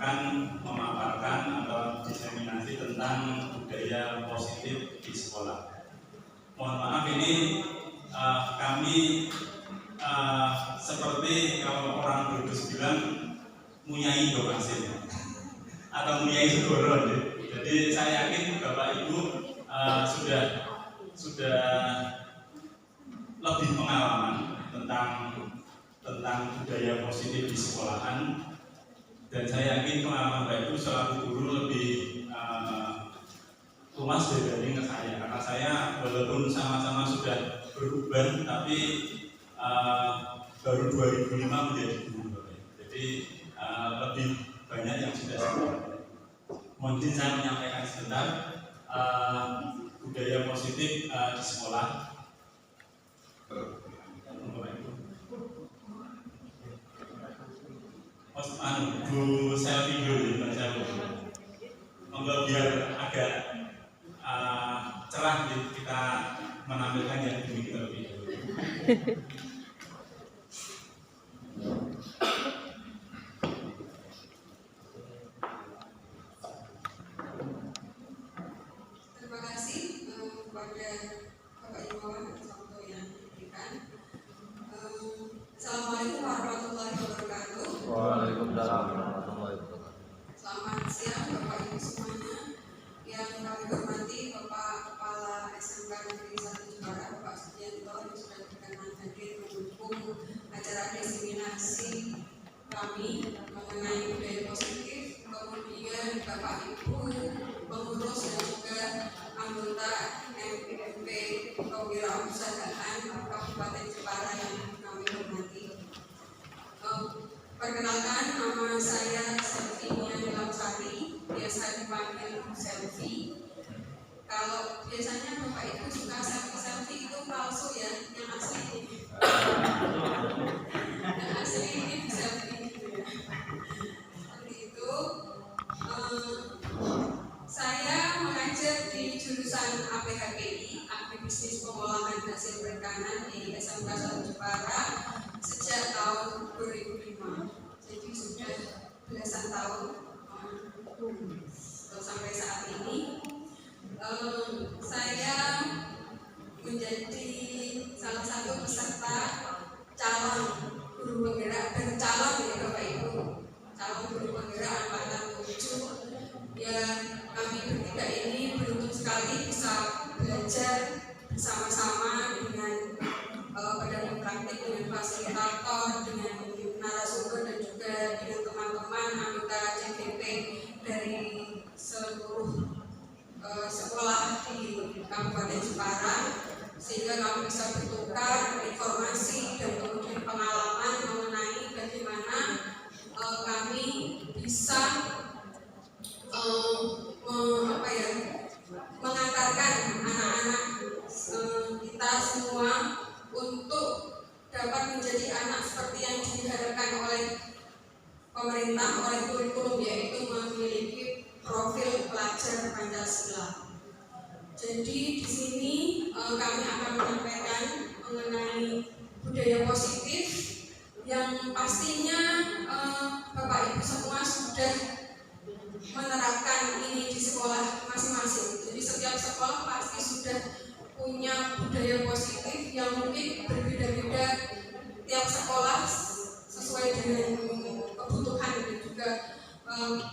akan memaparkan atau diseminasi tentang budaya positif di sekolah. Mohon maaf ini kami seperti kalau orang Brebes bilang munyai domasin atau munyai segoro. Jadi saya yakin Bapak Ibu sudah lebih pengalaman tentang budaya positif di sekolahan, dan saya yakin pengalaman Bapak Ibu selaku guru lebih luas dibanding ke saya, karena saya walaupun sama-sama sudah berubah tapi baru 2005 menjadi guru, jadi lebih banyak yang sudah saya. Mungkin saya menyampaikan sebentar budaya positif di sekolah. Bu selfie dulu, Mbak Selfie. Monggo biar agak cerah kita menampilkan yang demi terlebih dahulu. Terima kasih kepada Bapak Imawan atas waktu yang diberikan. Assalamualaikum warahmatullahi wabarakatuh. Waalaikumsalam warahmatullahi wabarakatuh. Selamat siang Bapak Ibu semuanya. Yang kami hormati Bapak Kepala SMK Negeri 1 Jepara, Bapak Sugianto, yang sudah berkenan hadir mendukung acara diseminasi kami mengenai budaya positif. Kemudian Bapak Ibu pengurus dan juga anggota MPMP Kewirausahaan Kabupaten Jepara yang kami hormati. Perkenalkan, nama saya Selvinia Nilamsari, biasa dipanggil Selfie. Kalau biasanya Bapak Ibu suka selfie itu palsu ya, yang asli ini. Yang asli ini selfie gitu ya. Seperti itu. Saya mengajar di jurusan APHPI, Agribisnis Pengolahan Hasil Perikanan di SMK 1 Jepara sejak tahun 2005. Jadi sudah belasan tahun sampai saat ini. Saya menjadi salah satu peserta calon guru penggerak dan calon ya Bapak Ibu, calon guru penggerak angkatan 7 yang kami bertiga ini beruntung sekali bisa belajar bersama-sama dengan pedagang praktik, dengan fasilitator, dengan narasumber dan juga dengan teman-teman anggota CGP dari seluruh sekolah di Kabupaten Jepara, sehingga kami bisa bertukar informasi dan kemudian pengalaman mengenai bagaimana kami bisa mengantarkan anak-anak kita semua untuk dapat menjadi anak seperti yang diharapkan oleh pemerintah, oleh kurikulum, yaitu memiliki profil pelajar Pancasila. Jadi di sini kami akan menyampaikan mengenai budaya positif yang pastinya Bapak Ibu semua sudah menerapkan ini di sekolah masing-masing. Jadi setiap sekolah pasti sudah punya budaya positif yang mungkin berbeda-beda tiap sekolah sesuai dengan kebutuhan dan juga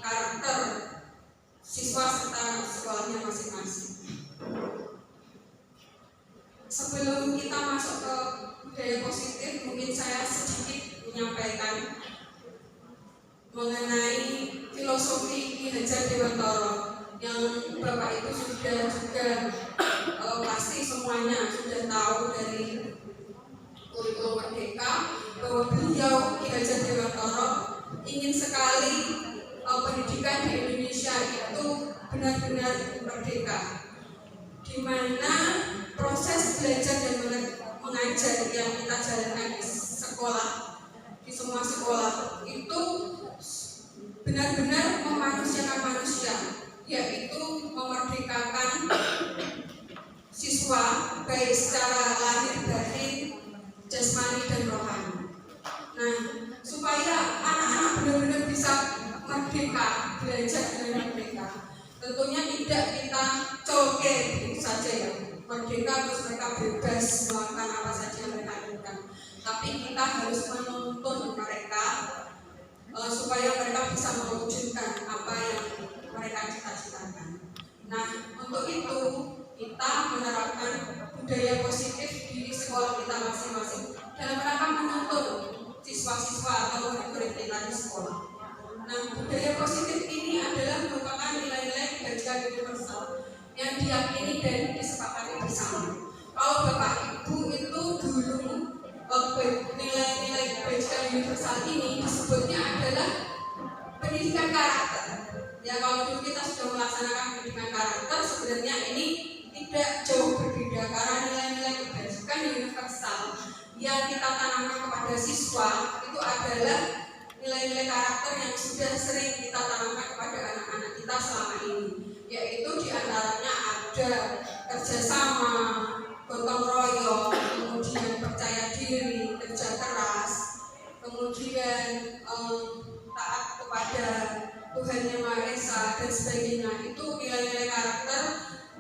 karakter siswa serta sekolahnya masing-masing. Sebelum kita masuk ke budaya positif, mungkin saya sedikit menyampaikan mengenai filosofi Ki Hajar Dewantara yang Bapak Ibu sudah juga pasti semuanya sudah tahu dari kurikulum Merdeka, bahwa beliau Ki Hajar Dewantara ingin sekali pendidikan di Indonesia itu benar-benar merdeka, di mana proses belajar dan mengajar yang kita jalankan di sekolah, di semua sekolah itu benar-benar memanusiakan manusia, yaitu memerdekakan siswa baik secara lahir batin, jasmani dan rohani. Nah, supaya anak-anak benar-benar bisa merdeka, belajar dengan merdeka. Tentunya tidak kita coke begitu saja ya, merdeka terus mereka bebas melakukan apa saja yang mereka inginkan. Tapi kita harus menuntun mereka supaya mereka bisa mewujudkan apa yang mereka cita-citakan. Nah, untuk itu kita menerapkan budaya positif di sekolah kita masing-masing dalam rangka menuntun siswa-siswa atau murid-murid kita di sekolah. Nah, budaya positif ini adalah merupakan nilai-nilai kebajikan universal yang diyakini dan disepakati bersama. Kalau Bapak Ibu itu dulu nilai-nilai kebajikan universal ini disebutnya adalah pendidikan karakter. Ya, kalau dulu kita sudah melaksanakan pendidikan karakter, sebenarnya ini tidak jauh berbeda karena nilai-nilai kebajikan universal yang kita tanamkan kepada siswa itu adalah nilai-nilai karakter yang sudah sering kita tanamkan kepada anak-anak kita selama ini, yaitu diantaranya ada kerjasama, gotong royong, kemudian percaya diri, kerja keras, kemudian taat kepada Tuhan Yang Maha Esa dan sebagainya. Itu nilai-nilai karakter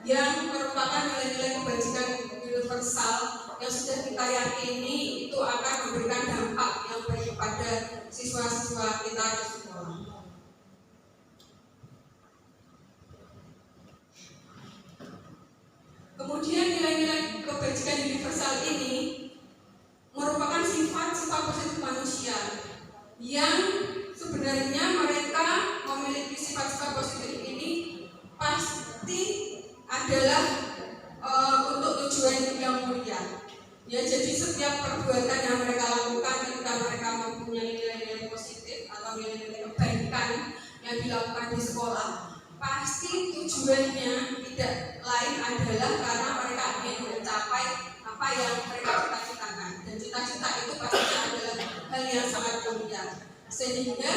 yang merupakan nilai-nilai kebajikan universal yang sudah kita yakini itu akan memberikan dampak yang baik kepada siswa-siswa kita di sekolah. Kemudian nilai-nilai kebajikan universal ini merupakan sifat-sifat positif manusia yang sebenarnya mereka memiliki sifat-sifat positif ini pasti adalah untuk tujuan yang mulia. Ya, jadi setiap perbuatan yang mereka lakukan ketika mereka mempunyai nilai-nilai positif atau nilai-nilai kebaikan yang dilakukan di sekolah, pasti tujuannya tidak lain adalah karena mereka ingin mencapai apa yang mereka cita-citakan. Dan cita-cita itu pastinya adalah hal yang sangat mulia. Sehingga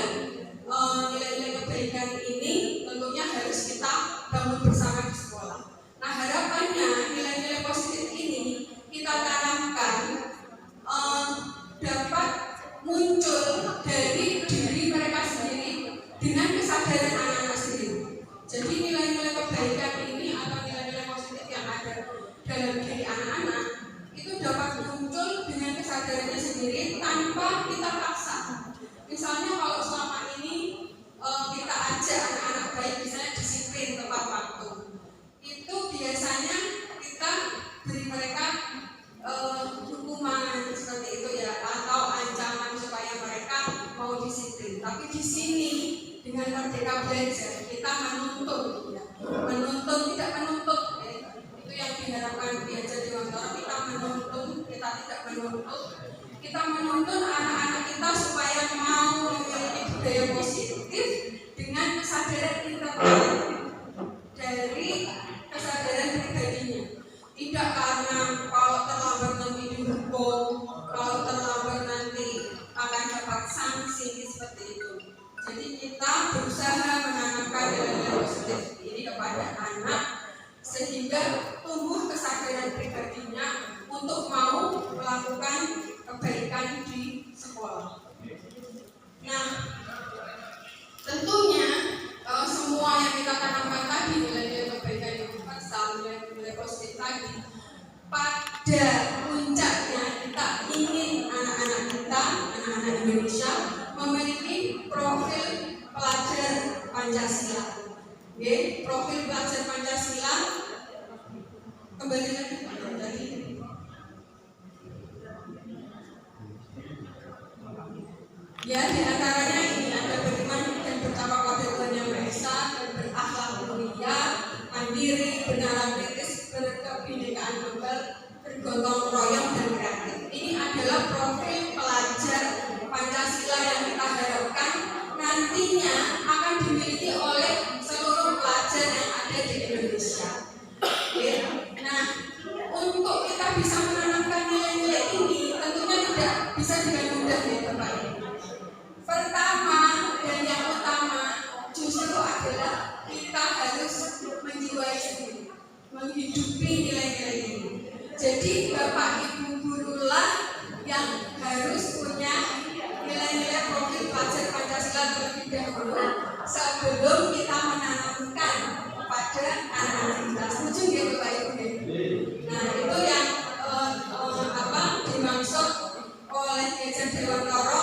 nilai-nilai kebaikan ini tentunya harus kita bangun bersama di sekolah. Nah, harapannya nilai-nilai positif ini kita tanamkan dapat muncul dari diri mereka sendiri dengan kesadaran anak-anak sendiri. Jadi nilai-nilai kebaikan ini atau nilai-nilai positif yang ada dalam diri anak-anak itu dapat muncul dengan kesadarannya sendiri tanpa kita paksa. Misalnya kalau selama ini kita ajak anak-anak baik, misalnya disiplin tepat waktu, itu biasanya kita beri mereka hukuman seperti itu ya, atau ancaman supaya mereka mau disiplin. Tapi di sini dengan merdeka belajar kita menuntut, ya. Menuntut tidak menuntut, ya. Itu yang diharapkan Diajar Dewantara. Kita menuntut, kita tidak menuntut. Kita menuntun anak-anak kita supaya mau memiliki budaya positif dengan kesadaran internal dari kesadaran pribadinya. Tidak karena kalau terlambat nanti dihukum, kalau terlambat nanti akan dapat sanksi seperti itu. Jadi kita berusaha menanamkan nilai-nilai positif ini kepada anak sehingga tumbuh kesadaran pribadinya untuk mau melakukan kebaikan di sekolah. Nah, tentunya semua yang kita tanamkan tadi, nilai-nilai kebaikan universal, nilai-nilai positif tadi, pada puncaknya kita ingin anak-anak kita, anak-anak Indonesia memiliki profil pelajar Pancasila. Oke, profil pelajar Pancasila kembali lagi tadi. Ya, di antaranya ini ada beriman dan bertakwa kepada Tuhan Yang Maha Esa dan berakhlak mulia, mandiri, benar kritis, berkebinekaan tunggal, bergotong royong dan kreatif. Ini adalah profil pelajar Pancasila yang kita harapkan nantinya akan dimiliki oleh seluruh pelajar yang ada di Indonesia. Oke. Nah, untuk kita bisa menanamkan nilai-nilai ini tentunya tidak bisa dengan mudah ya Bapak Ibu. Pertama dan yang utama justru adalah kita harus menjiwai sendiri, menghidupi nilai-nilai ini. Jadi Bapak Ibu gurulah yang harus punya nilai-nilai profil pelajar Pancasila terlebih dahulu sebelum kita menanamkan kepada anak-anak kita. Setuju nggih Bapak Ibu? Nah, itu yang dimaksud oleh Gereja Dewantara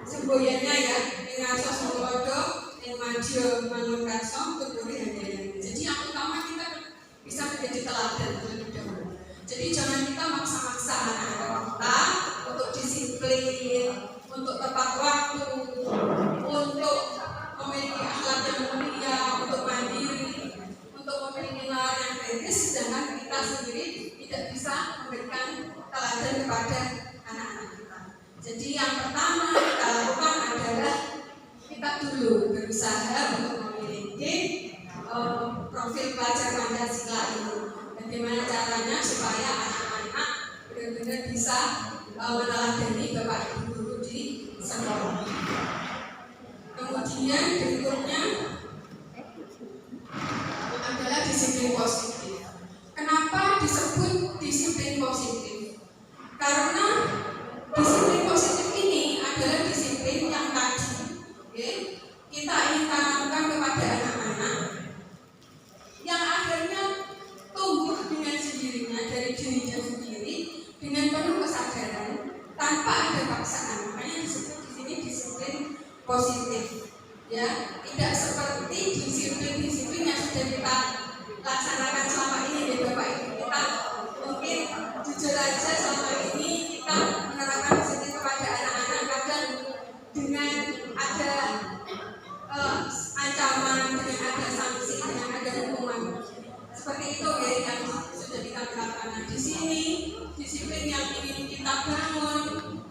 semboyannya ya, ingaso sembodo yang maju mangun karso tuturi handayani. Jadi yang utama kita bisa menjadi teladan terlebih dahulu. Jadi jangan kita maksa-maksa anak-anak kita untuk disiplin, untuk tepat waktu, untuk memiliki akhlak yang mulia, untuk mandiri, untuk memiliki nalar yang kritis, sedangkan kita sendiri tidak bisa memberikan teladan kepada anak-anak kita. Jadi yang pertama kita lakukan adalah kita dulu berusaha untuk memiliki profil pelajar Pancasila ini. Bagaimana caranya supaya anak-anak benar-benar bisa meneladani Bapak Ibu guru di sekolah. Kemudian berikutnya adalah disiplin positif. Kenapa disebut disiplin positif? Karena disiplin positif ini adalah disiplin yang tadi kita ingin tanamkan kepada anak-anak yang akhirnya tumbuh dengan sendirinya dari dirinya sendiri dengan penuh kesadaran tanpa ada paksaan. Makanya disebut di sini disiplin positif. Ya, tidak seperti disiplin yang sudah kita laksanakan selama ini ya Bapak Ibu. Kita mungkin jujur aja selama ini kita menerapkan disiplin kepada anak-anak kadang dengan ada ancaman, dengan ada sanksi, dengan ada hukuman. Seperti itu ya yang sudah kita terapkan. Nah, di sini disiplin yang ingin kita bangun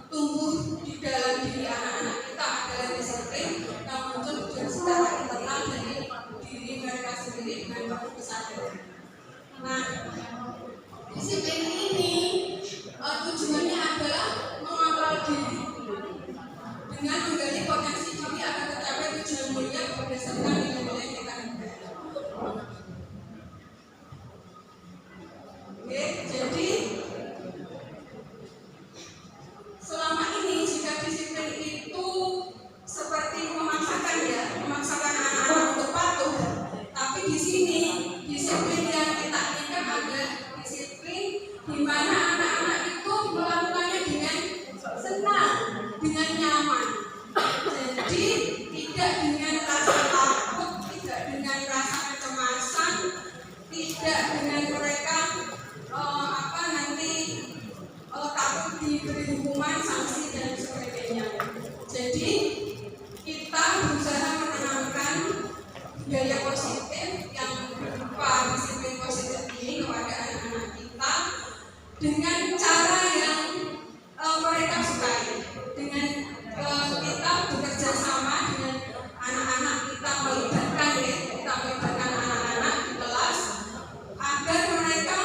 tumbuh di dalam diri anak-anak kita adalah disiplin yang muncul secara internal dari diri mereka sendiri dengan penuh kesadaran. Nah, disiplin ini tujuannya adalah mengontrol diri dengan menggali potensi diri agar tercapai tujuan mulia berdasarkan nilai-nilai yang kita hargai. Oke, jadi selama ini jika disiplin itu seperti memaksakan anak-anak untuk patuh, tapi di sini disiplin yang kita inginkan adalah disiplin di mana anak-anak itu melakukannya dengan senang, dengan nyaman. Jadi tidak dengan rasa takut, tidak dengan rasa kecemasan, tidak dengan mereka takut diberi hukuman, sanksi dan sebagainya. Jadi kita berusaha menanamkan budaya positif yang berupa disiplin positif ini kepada anak-anak kita dengan cara yang mereka sukai, dengan kita bekerja sama dengan anak-anak kita, melibatkan anak-anak di kelas agar mereka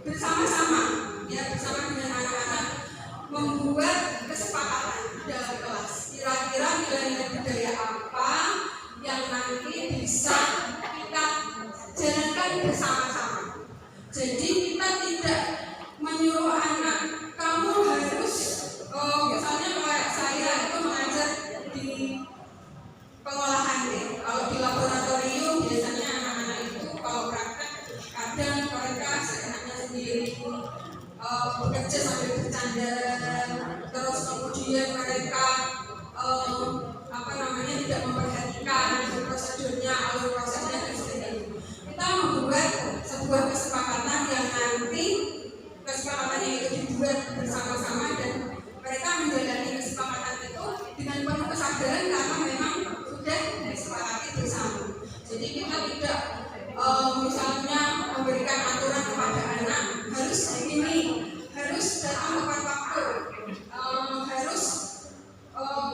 bersama-sama dengan anak-anak membuat kesepakatan dalam kelas. Kira-kira nilai-nilai budaya apa yang nanti bisa kita jalankan bersama-sama. Jadi kita tidak menyuruh anak kamu harus misalnya kayak saya itu mengajar di pengolahan deh. Kalau di laboratorium biasanya anak-anak itu kalau praktek kadang mereka seenaknya sendiri bekerja sambil bercanda, terus kemudian mereka tidak memperhatikan prosedurnya, alur prosesnya dan sebagainya. Kita membuat sebuah kesepakatan yang nanti kesepakatannya itu dibuat bersama-sama dan mereka menjalani kesepakatan itu dengan penuh kesadaran karena memang sudah disepakati bersama. Jadi kita tidak misalnya memberikan aturan kepada anak harus begini, harus datang tepat waktu, harus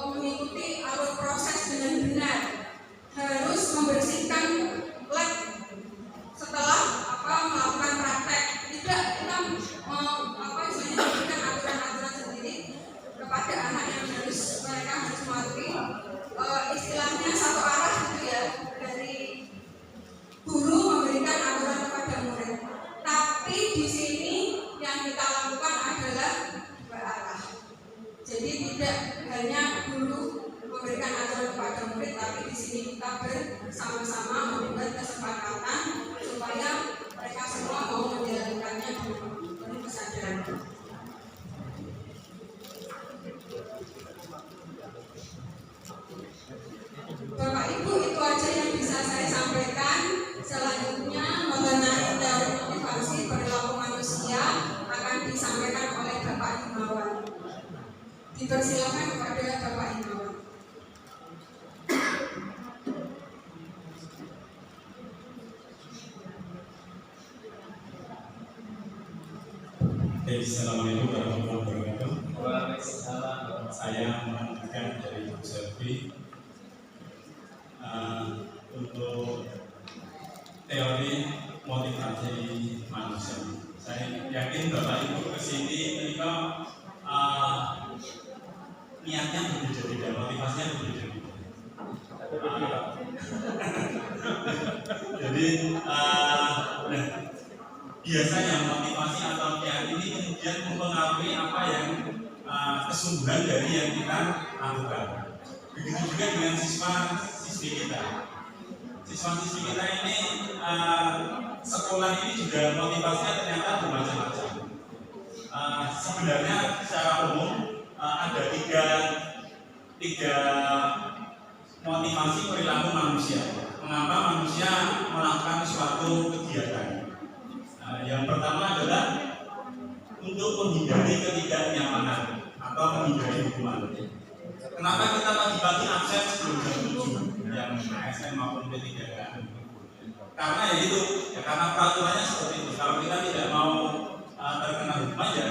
mengikuti alur proses dengan benar, harus membersihkan lab setelah melakukan praktek. Tidak, kita memberikan aturan-aturan sendiri kepada anak yang mereka harus mematuhi istilahnya satu arah gitu ya, dari guru memberikan Dipersilakan kepada Bapak Himawan. Assalamualaikum warahmatullahi wabarakatuh. Waalaikumsalam. Saya melanjutkan dari Ibu Selvi untuk teori motivasi manusia. Saya yakin Bapak Ibu kesini ketika niatnya berbeda-beda, motivasinya berbeda-beda. Jadi biasanya motivasi atau niat ini kemudian mempengaruhi apa yang kesungguhan dari yang kita lakukan. Begitu juga dengan siswa-siswi kita. Siswa-siswi kita ini sekolah ini juga motivasinya ternyata bermacam-macam. Sebenarnya secara umum ada tiga motivasi perilaku manusia. Mengapa manusia melakukan suatu kegiatan? Yang pertama adalah untuk menghindari ketidaknyamanan atau menghindari hukuman. Kenapa kita pagi-pagi absen sebelum jam 7 yang ASN maupun P3K? Karena ya itu, ya karena peraturannya seperti itu. Kalau kita tidak mau terkena hukuman ya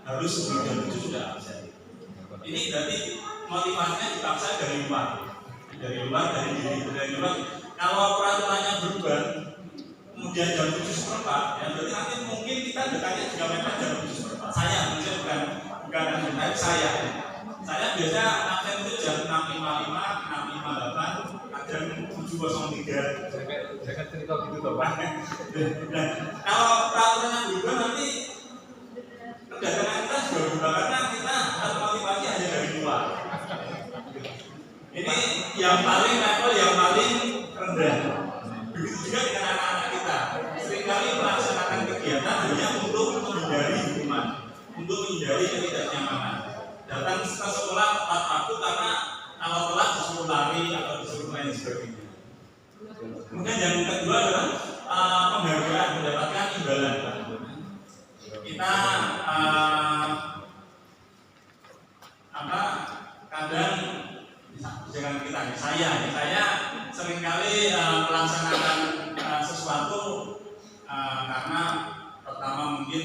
harus sebelum jam 7 sudah absen. Ini berarti motivasinya dipaksa dari luar, dari diri. Kalau peraturannya berubah, kemudian jam 7.15, ya berarti nanti mungkin kita dekatnya juga memang jam 7.15. Saya, maksudnya bukan saya. Saya biasa absen itu jam 6.55, 6.58, kadang 7.03. Jangan cerita gitu toh Pak. Nah, kalau peraturannya berubah nanti kedatangan kita juga berubah karena kita motivasi hanya dari luar. Ini yang paling level yang paling rendah. Begitu juga dengan anak-anak kita. Seringkali melaksanakan kegiatan hanya untuk menghindari hukuman, untuk menghindari ketidaknyamanan. Datang ke sekolah tepat waktu karena kalau telat disuruh lari atau disuruh lain sebagainya. Kemudian yang kedua adalah penghargaan, mendapatkan imbalan. Kita kadang jangan kita, saya seringkali melaksanakan sesuatu karena pertama mungkin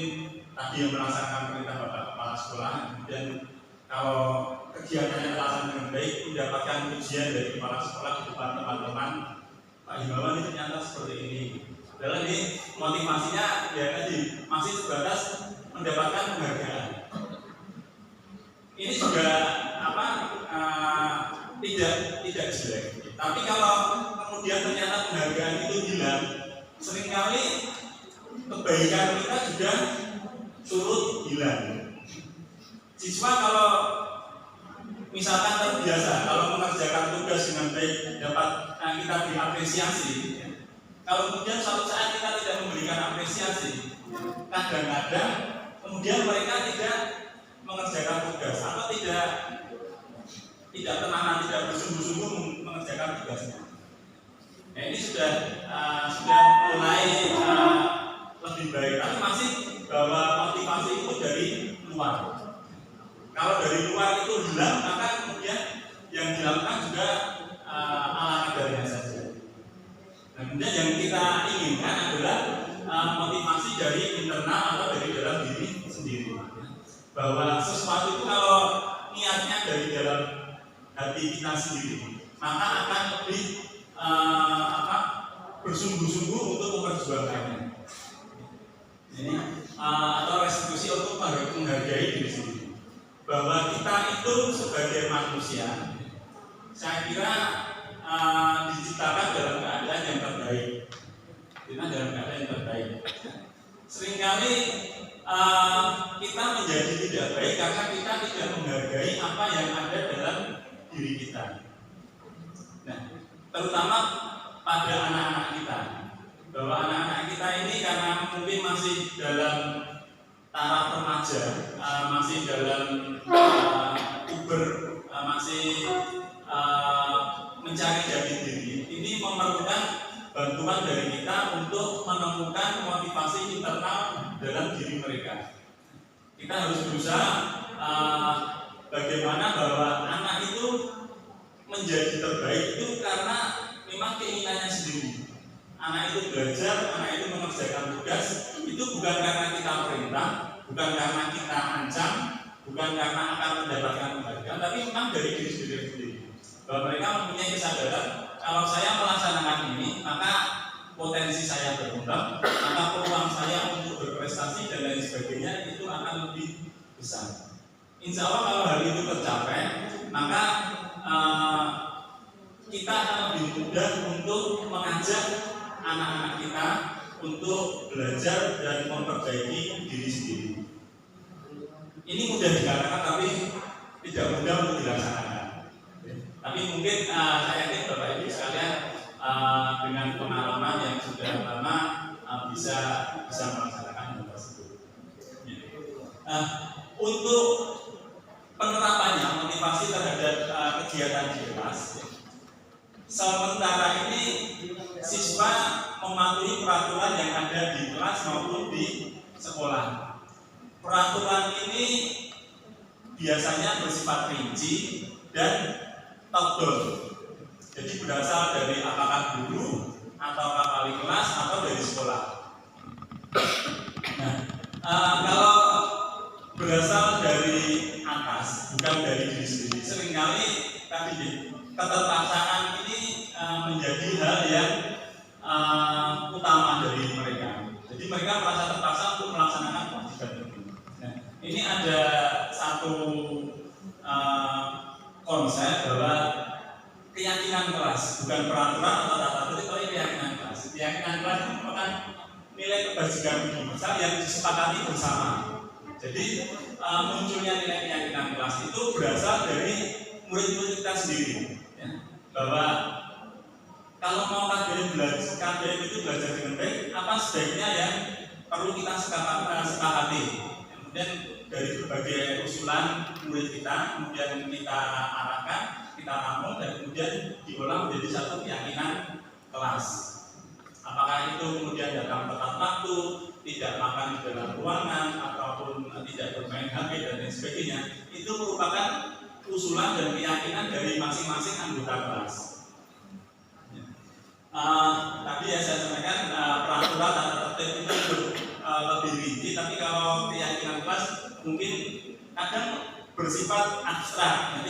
tadi yang melaksanakan perintah Bapak Kepala Sekolah, kemudian kalau kegiatannya terlaksana dengan baik mendapatkan pujian dari kepala sekolah di depan teman-teman, Pak Himawan ini ternyata seperti ini. Adalah ini motivasinya ya tadi masih sebatas mendapatkan penghargaan. Ini juga tidak jelek. Tapi kalau kemudian ternyata penghargaan itu hilang, seringkali kebaikan kita juga turut hilang. Siswa kalau misalkan terbiasa kalau mengerjakan tugas dengan baik dapat kita beri apresiasi, kalau kemudian suatu saat kita tidak memberikan apresiasi, kadang-kadang kemudian mereka tidak mengerjakan tugas atau tidak tenang, tidak bersungguh-sungguh mengerjakan tugasnya. Nah, ini sudah mulai lebih baik, tapi masih bahwa motivasi itu dari luar. Kalau dari luar itu hilang, maka kemudian yang dilakukan juga ala kadarnya saja. Nah, kemudian yang kita inginkan adalah motivasi dari internal atau dari dalam diri sendiri. Bahwa sesuatu itu kalau niatnya dari dalam hati kita sendiri, maka akan lebih bersungguh-sungguh untuk memperjuangkannya. Ini atau restitusi untuk menghargai diri sendiri. Bahwa kita itu sebagai manusia, saya kira diciptakan dalam keadaan yang terbaik. Kita dalam keadaan yang terbaik. Seringkali kita menjadi tidak baik karena kita tidak menghargai apa yang ada dalam diri kita. Nah, terutama pada anak-anak kita, bahwa anak-anak kita ini karena mungkin masih dalam taraf remaja, masih dalam puber, masih mencari jati diri, ini memerlukan bantuan dari kita untuk menemukan motivasi internal dalam diri mereka. Kita harus berusaha bagaimana anak itu belajar, anak itu mengerjakan tugas, itu bukan karena kita perintah, bukan karena kita ancam, bukan karena akan mendapatkan penghargaan, tapi memang dari diri sendiri. Bahwa mereka mempunyai kesadaran, kalau saya melaksanakan ini, maka potensi saya berkembang, maka peluang saya untuk berprestasi dan lain sebagainya itu akan lebih besar. Insya Allah kalau hal itu tercapai, maka kita akan lebih mudah untuk mengajak anak-anak kita untuk belajar dan memperbaiki diri sendiri. Ini mudah dikatakan tapi tidak mudah untuk dilaksanakan. Tapi mungkin saya yakin Bapak Ibu sekalian dengan pengalaman yang sudah lama bisa melaksanakan hal tersebut. Untuk penerapannya, motivasi terhadap kegiatan di kelas, sementara ini siswa mematuhi peraturan yang ada di kelas maupun di sekolah. Peraturan ini biasanya bersifat rinci dan top down. Jadi berasal dari apakah guru atau wali kelas atau dari sekolah. Nah, kalau berasal dari atas, bukan dari diri sendiri, seringkali tadi keterpaksaan ini menjadi hal yang utama dari mereka. Jadi mereka merasa terpaksa untuk melaksanakan kewajiban itu. Nah, ini ada satu konsep bahwa keyakinan kelas, bukan peraturan atau tata tertib, tapi keyakinan kelas. Keyakinan kelas itu merupakan nilai kebajikan universal yang disepakati bersama. Jadi munculnya nilai keyakinan kelas itu berasal dari murid-murid kita sendiri, ya. Bahwa kalau mau KBM itu belajar dengan baik, apa sebaiknya yang perlu kita sepakati. Kemudian dari berbagai usulan murid kita, kemudian kita arahkan, kita rampung, dan kemudian diolah menjadi satu keyakinan kelas. Apakah itu kemudian datang tepat waktu, tidak makan di dalam ruangan, ataupun tidak bermain HP dan lain sebagainya, itu merupakan usulan dan keyakinan dari masing-masing anggota kelas. Tadi ya saya sampaikan peraturan tata tertib itu lebih rinci, tapi kalau keyakinan kelas mungkin kadang bersifat abstrak,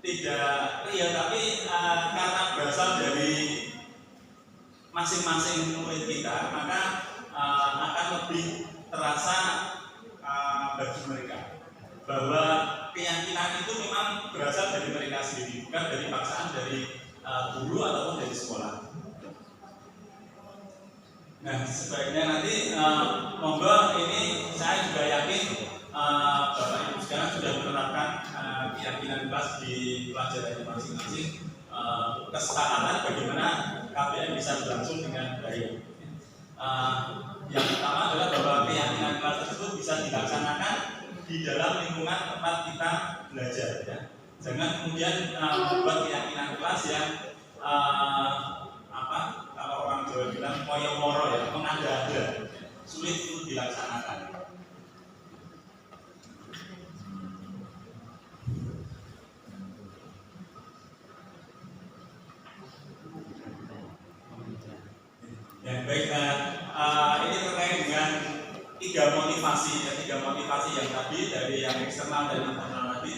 tidak real, tapi karena berasal dari masing-masing murid kita, maka akan lebih terasa bagi mereka bahwa keyakinan itu memang berasal dari mereka sendiri, bukan dari paksaan dari guru ataupun dari sekolah. Nah, sebaiknya nanti monggo ini saya juga yakin Bapak Ibu sekalian sudah menerapkan keyakinan kelas di pelajaran masing-masing, kesepakatan bagaimana KBM bisa berlangsung dengan baik. Yang pertama adalah bahwa keyakinan kelas tersebut bisa dilaksanakan di dalam lingkungan tempat kita belajar, ya. Jangan kemudian membuat keyakinan kelas yang kalau orang Jawa bilang moyo-moro, ya, mengada-ada, sulit untuk dilaksanakan. Ya, baik. Ini terkait dengan tiga motivasi yang tadi dari yang eksternal dan internal tadi,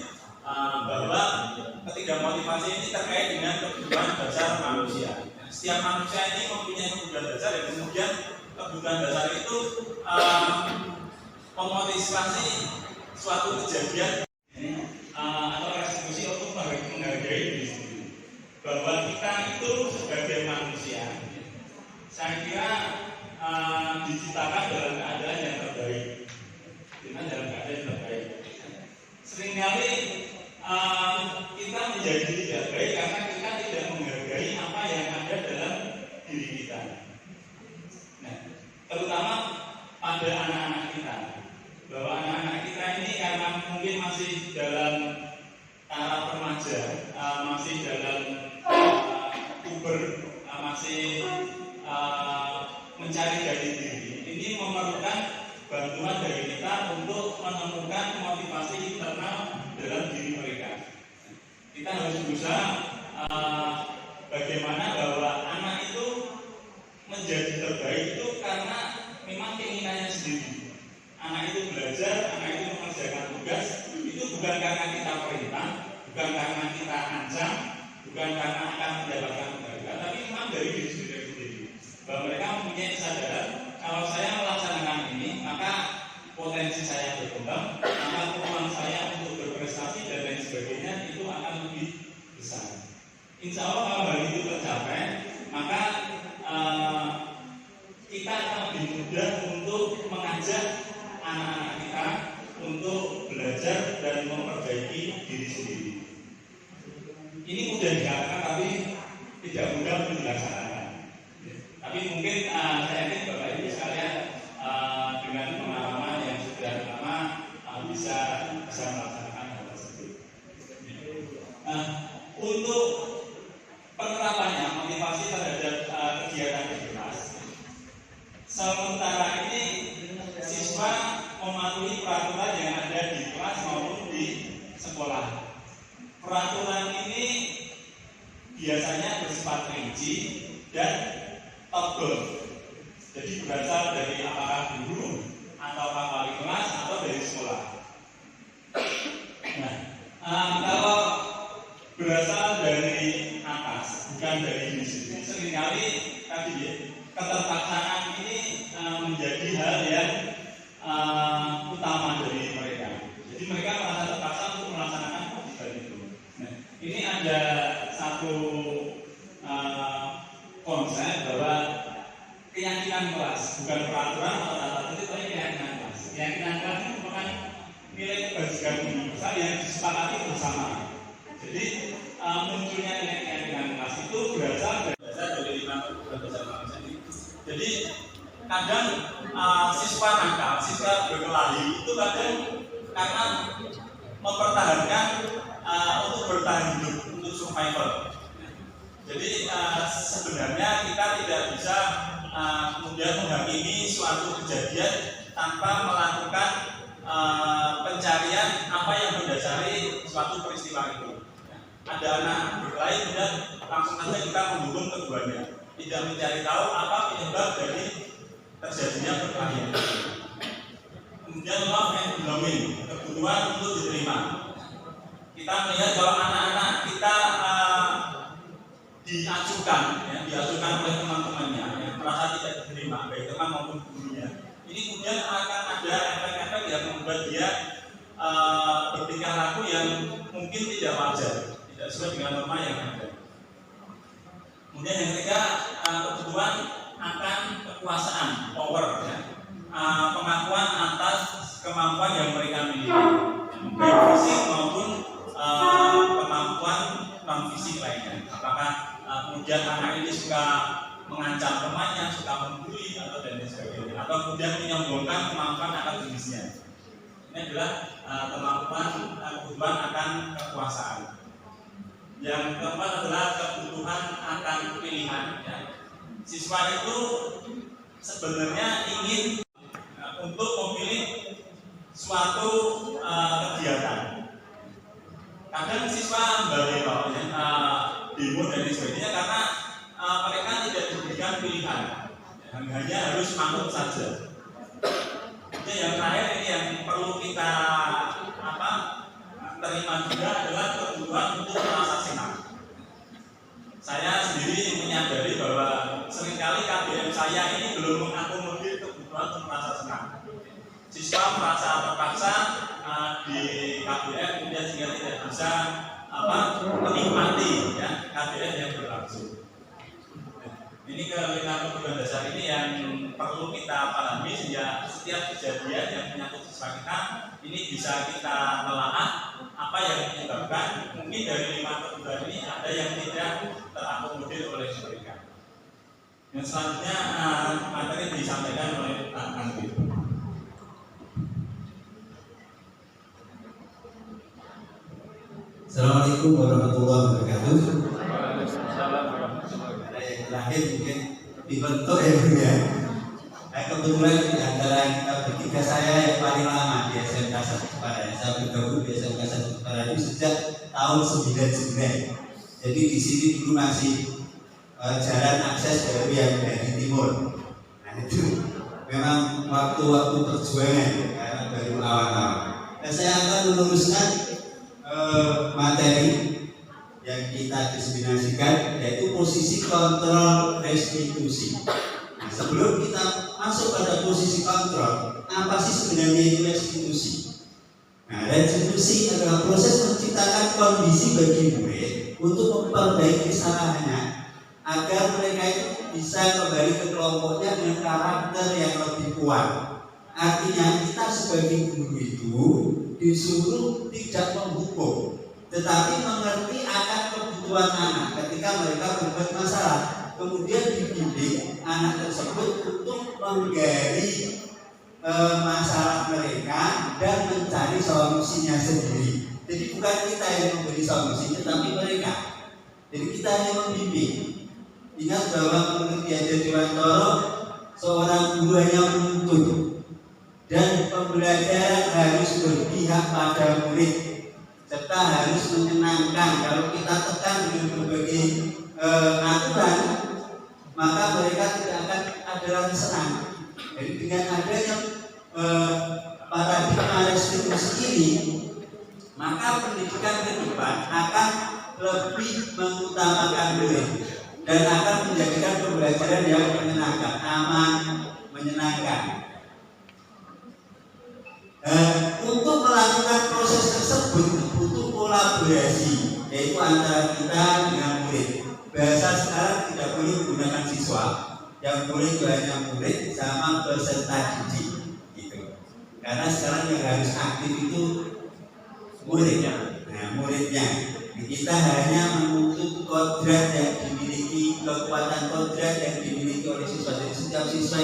bahwa ketiga motivasi ini terkait dengan kebutuhan dasar manusia. Setiap manusia ini mempunyai kebutuhan dasar, dan kemudian kebutuhan dasar itu memotivasi suatu kejadian atau eksekusi untuk menghargai diri sendiri. Bahwa kita itu sebagai manusia, saya kira diciptakan dalam keadaan yang terbaik, dalam keadaan yang terbaik. Seringkali kita menjadi tidak baik karena kita tidak menghargai apa yang ada dalam diri kita. Nah, terutama pada anak-anak kita, bahwa anak-anak kita ini karena mungkin masih dalam taraf remaja, masih dalam puber, masih mencari jati diri, ini memerlukan bantuan dari kita untuk menemukan motivasi internal dalam diri mereka. Kita harus berusaha bagaimana bahwa anak itu bukan karena kita perintah, bukan karena kita ancam, bukan karena akan mendapatkan penghargaan, tapi memang dari diri sendiri. Bahwa mereka mempunyai kesadaran kalau saya melaksanakan ini, maka potensi saya berkembang, maka peluang saya untuk berprestasi dan lain sebagainya itu akan lebih besar. Insya Allah kalau hal itu tercapai, maka kita akan lebih mudah untuk mengajak anak-anak kita untuk belajar dan memperbaiki diri sendiri. Ini mudah dikatakan tapi tidak mudah untuk dilaksanakan. Tapi mungkin saya yakin Bapak Ibu sekalian dengan pengalaman yang sudah lama bisa melaksanakan hal tersebut. Untuk penerapannya, motivasi terhadap kegiatan di kelas. Sementara ini siswa mematuhi peraturan yang ada di kelas maupun di sekolah. Peraturan ini biasanya bersifat rinci dan top down. Jadi berasal dari apakah guru atau wali kelas atau dari sekolah. Nah, kalau berasal dari atas, bukan dari diri sendiri, seringkali tadi ya, keterpaksaan ini menjadi hal yang utama dari mereka. Jadi mereka merasa terpaksa untuk melaksanakan kewajiban itu. Nah, ini ada satu konsep bahwa keyakinan kelas, bukan peraturan atau tata tertib, tapi keyakinan kelas. Keyakinan kelas itu merupakan nilai kebajikan universal yang disepakati bersama. Jadi munculnya keyakinan kelas itu berasal dari 5 kebebasan manusia ini. Jadi kadang siswa nakal, siswa berkelahi itu kadang karena mempertahankan untuk bertahan hidup, untuk survival. Jadi sebenarnya kita tidak bisa kemudian menghakimi suatu kejadian tanpa melakukan pencarian apa yang mendasari suatu peristiwa itu. Ada anak berkelahi kemudian langsung saja kita menghukum keduanya, tidak mencari tahu apa penyebab dari terjadinya perkelahian. Kemudian love and belonging, kebutuhan untuk diterima. Kita melihat kalau anak-anak kita diacukan oleh teman-temannya yang merasa tidak diterima, baik teman maupun gurunya. Ini kemudian akan ada efek-efek yang membuat dia bertingkah laku yang mungkin tidak wajar, tidak sesuai dengan norma yang ada. Kemudian yang ketiga, kebutuhan akan kekuasaan, power, ya. Pengakuan atas kemampuan yang mereka miliki, baik fisik maupun kemampuan non fisik lainnya. Apakah kemudian anak ini suka mengancam temannya, suka membuli atau dan lain sebagainya, atau kemudian menyombongkan kemampuan akademisnya. Ini adalah kebutuhan akan kekuasaan. Yang keempat adalah kebutuhan akan pilihan. Ya. Siswa itu sebenarnya ingin untuk memilih suatu kegiatan. Kadang siswa berlero, demo dan lain sebagainya karena mereka tidak diberikan pilihan, hanya harus manut saja. Jadi yang terakhir ini yang perlu kita terima juga adalah kebutuhan untuk merasa senang. Saya sendiri menyadari bahwa seringkali KBM saya ini belum mengakomodir kebutuhan untuk merasa senang. Siswa merasa terpaksa di KBM kemudian sehingga tidak bisa menikmati ya, KBM yang berlangsung. Ini kelima kebutuhan dasar ini yang perlu kita pahami sehingga setiap kejadian yang menyangkut siswa kita ini bisa kita melahap apa yang menyebabkan mungkin dari 5 kebutuhan ini ada yang tidak terakomodir oleh mereka. Yang selanjutnya materi disampaikan oleh Pak Kanwil. Assalamualaikum warahmatullahi wabarakatuh. Terakhir mungkin dibentuk ya Bu ya. Kebetulan di antara kita bertiga saya yang paling lama di SMK 1 Jepara. Saya bergabung di SMK 1 Jepara itu sejak tahun 99. Jadi di sini dulu masih jalan akses baru yang dari timur. Nah itu memang waktu-waktu perjuangan karena baru awal-awal. Saya akan meluruskan materi yang kita diseminasikan, yaitu posisi kontrol restitusi. Nah, sebelum kita masuk pada posisi kontrol, apa sih sebenarnya itu restitusi? Nah, restitusi adalah proses menciptakan kondisi bagi murid untuk memperbaiki kesalahannya agar mereka itu bisa kembali ke kelompoknya dengan karakter yang lebih kuat. Artinya kita sebagai guru itu disuruh tidak menghukum, tetapi mengerti akan kebutuhan anak ketika mereka berbuat masalah. Kemudian dibimbing anak tersebut untuk menggali masalah mereka dan mencari solusinya sendiri. Jadi bukan kita yang memberi solusinya, tapi mereka. Jadi kita hanya membimbing. Ingat bahwa menurut Ki Hajar Dewantara, seorang guru hanya menuntut dan pembelajaran harus berpihak pada murid serta harus menyenangkan. Kalau kita tekan dengan berbagai aturan, maka mereka tidak akan ada lagi senang. Jadi dengan adanya paradigma restitusi ini, maka pendidikan ke depan akan lebih mengutamakan murid dan akan menjadikan pembelajaran yang menyenangkan, aman, menyenangkan. Untuk melakukan proses tersebut butuh kolaborasi, yaitu antara kita dengan murid. Bahasa sekarang tidak boleh menggunakan siswa, yang boleh itu hanya murid sama peserta didik, gitu. Karena sekarang yang harus aktif itu muridnya. Nah, muridnya. Kita hanya menuntut kodrat yang dimiliki, kekuatan kodrat yang dimiliki oleh siswa. Jadi setiap siswa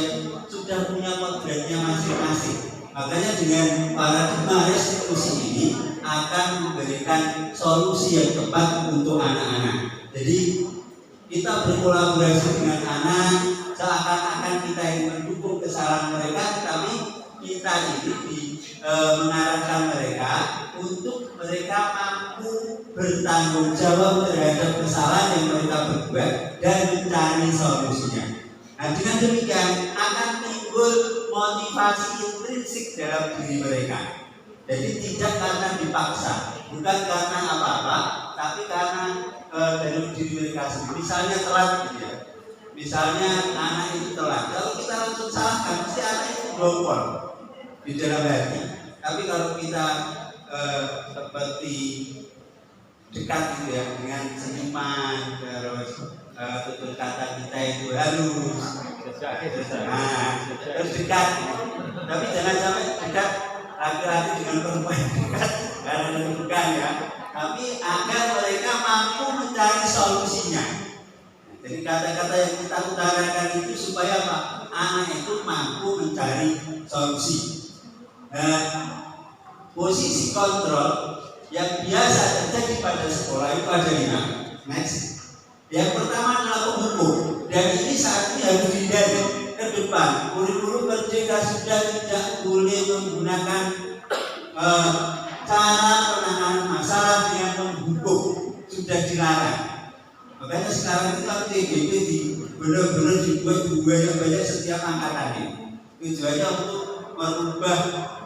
sudah punya kodratnya masing-masing. Makanya dengan paradigma restitusi ini akan memberikan solusi yang tepat untuk anak-anak. Jadi kita berkolaborasi dengan anak, seakan-akan kita yang mendukung kesalahan mereka, tapi kita ini mengarahkan mereka untuk mereka mampu bertanggung jawab terhadap kesalahan yang mereka berbuat dan mencari solusinya. Nah, dengan demikian akan timbul motivasi intrinsik dalam diri mereka. Jadi tidak karena dipaksa, bukan karena apa-apa, tapi karena dari diri mereka sendiri. Misalnya telat, gitu ya. Misalnya anak itu telat, kalau kita langsung salahkan, pasti anak itu blongkol di dalam hati. Tapi kalau kita seperti dekat gitu ya, dengan senyuman, terus tutur kata kita itu halus, terus dekat. Tapi jangan sampai dekat laki-laki dengan perempuan dekat, karena bukan ya. Tapi agar mereka mampu mencari solusinya. Jadi kata-kata yang kita utarakan itu supaya apa? Anak itu mampu mencari solusi. Posisi kontrol yang biasa terjadi pada sekolah itu ada 5. Next. Yang pertama adalah penghukum, dan ini saat ini harus dihindari ke depan. Kurikulum merdeka sudah tidak boleh menggunakan cara penanganan masalah dengan menghukum, sudah dilarang. Makanya sekarang kita TGP benar-benar dibuat banyak setiap angkatannya. Tujuannya untuk merubah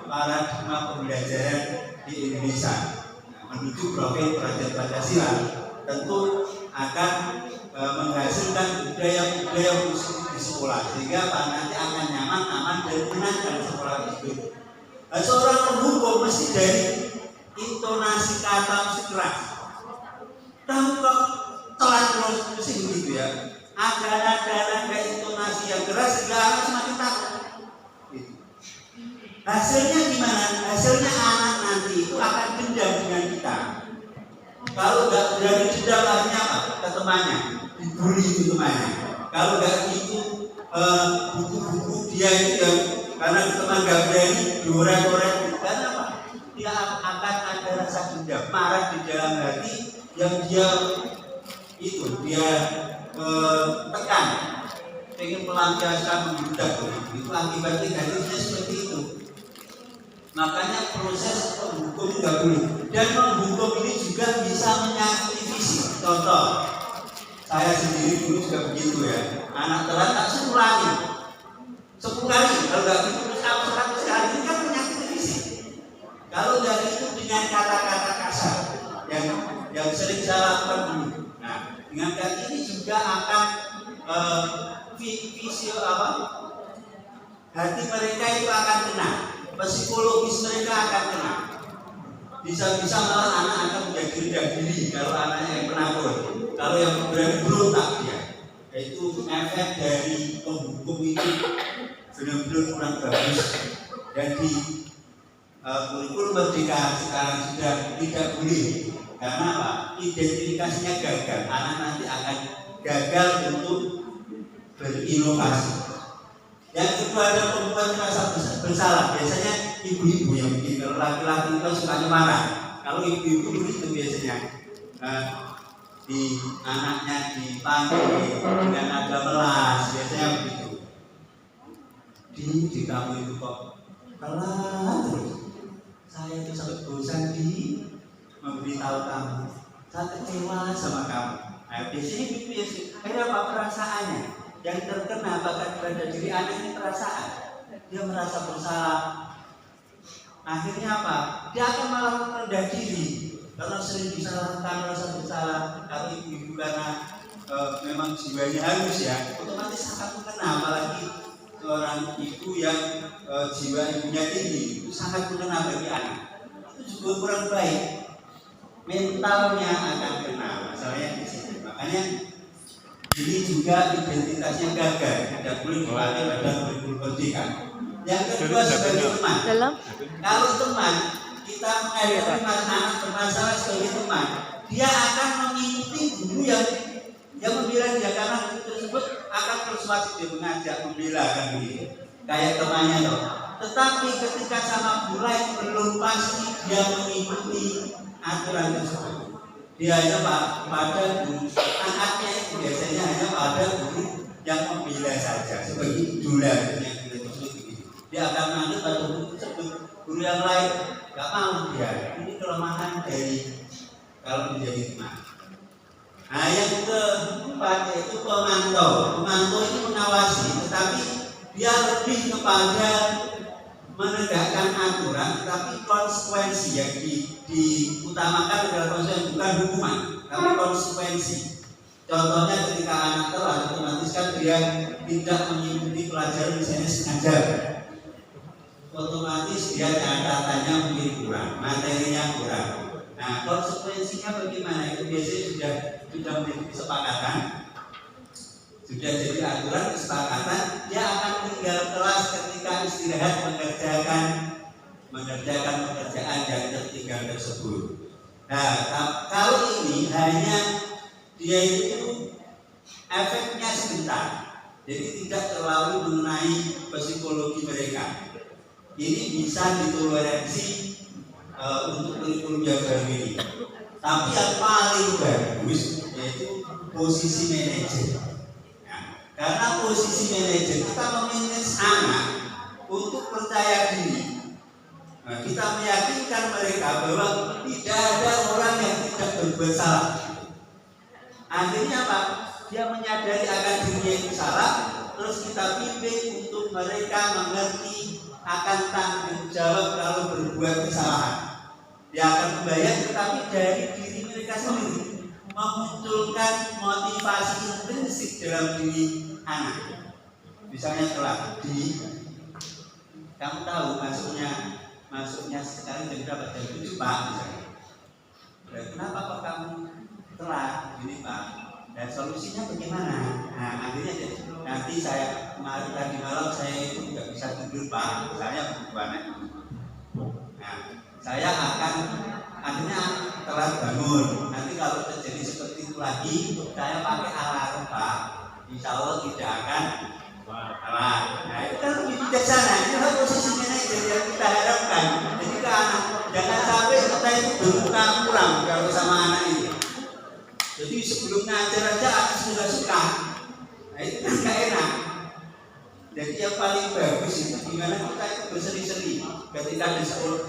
paradigma pembelajaran di Indonesia menuju profil pelajar Pancasila. Tentu akan menghasilkan budaya-budaya positif di sekolah, sehingga nanti akan nyaman, aman, dan menyenangkan sekolah itu. Seorang penghukum mesti dari intonasi kata mesti keras. Tahu kok telat terus mesti begitu ya. Ada nada intonasi yang keras sehingga anak semakin takut. Hasilnya gimana? Hasilnya anak nanti itu akan dendam dengan kita. Kalau nggak berani dendam, akhirnya apa? Ke temannya, dibully itu temannya. Kalau nggak itu buku-buku dia itu yang karena teman nggak berani diorek-orek, karena apa? Dia akan ada rasa dendam, marah di dalam hati yang dia tekan, ingin melampiaskan, membudak itu akibatnya hasilnya seperti itu. Makanya proses penghukum nggak boleh, dan menghukum ini juga bisa menyakiti fisik. Contoh, saya sendiri dulu juga begitu ya. Anak telat tak suruh ulangi 10 kali, kalau nggak gitu terus 100 kali, ini kan menyakiti fisik. Kalau nggak lakukan dulu. Nah, dengan cara ini juga akan hati mereka itu akan kena, psikologis mereka akan kena. Bisa-bisa malah anak akan menjadi rendah diri kalau anaknya yang penakut, kalau yang berani berontak dia. Itu efek dari penghukum itu benar-benar kurang bagus. Dan di kurikulum merdeka sekarang sudah tidak boleh, karena apa? Identifikasinya gagal. Anak nanti akan gagal untuk berinovasi. Yang kedua ada perempuan merasa bersalah. Biasanya ibu-ibu yang begini. Kalau laki-laki itu sukanya marah. Kalau ibu-ibu itu biasanya di anaknya dipanggil dengan nada melas, biasanya begitu. Di kamu itu kok telat terus. Saya itu sampai bosan memberitahu kamu. Saya kecewa sama kamu. Nah, biasanya itu ada apa perasaannya? Yang terkena bahkan pada diri anak ini perasaan. Dia merasa bersalah. Akhirnya apa? Dia akan malah merendah diri karena sering disalahkan, merasa bersalah. Kalau ibu-ibu karena memang jiwanya halus ya, otomatis akan mengena. Apalagi seorang ibu yang jiwa ibunya tinggi, itu sangat mengena bagi anak. Itu juga kurang baik. Mentalnya akan kena. Masalahnya di sini. Makanya ini juga identitasnya gagal, tidak boleh dipakai pada kurikulum merdeka. Yang kedua sebagai teman. Kalau teman kita mengajari anak bermasalah sebagai teman, dia akan mengikuti guru yang membela dia karena guru tersebut akan persuasif dia mengajak membela kan begitu. Kayak temannya loh. Tetapi ketika sama guru lain belum pasti dia mengikuti aturan tersebut. Dia hanya pada guru anaknya itu biasanya hanya pada guru yang membela saja sebagai idola yang kita sebut begitu. Dia akan menganut pada guru tersebut. Guru yang lain nggak mau dia. Ini kelemahan dari kalau menjadi teman. Nah yang keempat yaitu pemantau. Pemantau ini mengawasi, tetapi dia lebih kepada menegakkan aturan, tapi konsekuensi yang diutamakan adalah konsekuensi, bukan hukuman, tapi konsekuensi. Contohnya ketika anak telat, otomatis kan dia tidak mengikuti pelajaran misalnya sengaja, otomatis dia catatannya mungkin kurang, materinya kurang. Nah konsekuensinya bagaimana? Itu biasanya sudah menjadi kesepakatan. Sudah jadi aturan kesepakatan, dia akan tinggal kelas ketika istirahat mengerjakan pekerjaan yang tertinggal tersebut. Nah, kalau ini hanya dia itu efeknya sebentar, jadi tidak terlalu mengenai psikologi mereka. Ini bisa ditoleransi untuk kurikulum yang baru ini. Tapi yang paling bagus yaitu posisi manajer. Karena posisi manajer kita memanage anak untuk percaya diri. Nah, kita meyakinkan mereka bahwa tidak ada orang yang tidak berbuat salah. Akhirnya apa? Dia menyadari akan dirinya itu salah, terus kita pimpin untuk mereka mengerti akan tanggung jawab kalau berbuat kesalahan. Dia akan membayar, tetapi dari diri mereka sendiri memunculkan motivasi intrinsik dalam diri anak. Misalnya setelah kamu tahu masuknya sekarang jam berapa? Jam 7 Pak misalnya. Kenapa kok kamu telat? Ini Pak. Dan solusinya bagaimana? Nah akhirnya nanti saya tadi malam saya itu tidak bisa tidur Pak. Saya bagaimana? Nah saya akan akhirnya telat bangun. Nanti kalau terjadi seperti itu lagi, saya pakai alarm Pak. Insya Allah tidak akan telat. Nah itu kan lebih bijaksana. Itu kan posisi manajer yang kita harapkan. Jadi kan jangan sampai kita itu bermuka kurang kalau sama anak ini. Jadi sebelum ngajar aja aku sudah suka. Nah itu kan gak enak. Jadi yang paling bagus itu gimana kita itu berseri-seri ketika